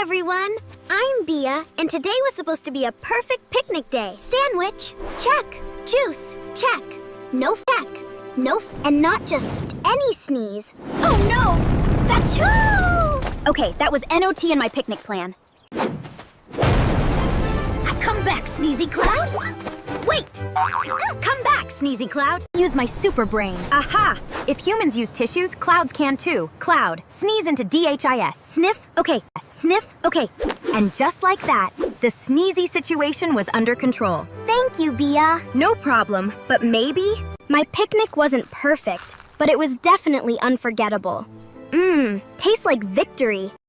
everyone! I'm Biya, and today was supposed to be a perfect picnic day. Sandwich, check. Juice, check. No check. No, and not just any sneeze. Oh no! Achoo! Okay, that was NOT in my picnic plan. Come back, Sneezy Cloud! Wait! Come back, Sneezy Cloud! Use my super brain. Aha! If humans use tissues, clouds can too. Cloud, sneeze into DHIS. Sniff, okay. Sniff, okay. And just like that, the sneezy situation was under control. Thank you, Biya. No problem, but maybe? My picnic wasn't perfect, but it was definitely unforgettable. Tastes like victory.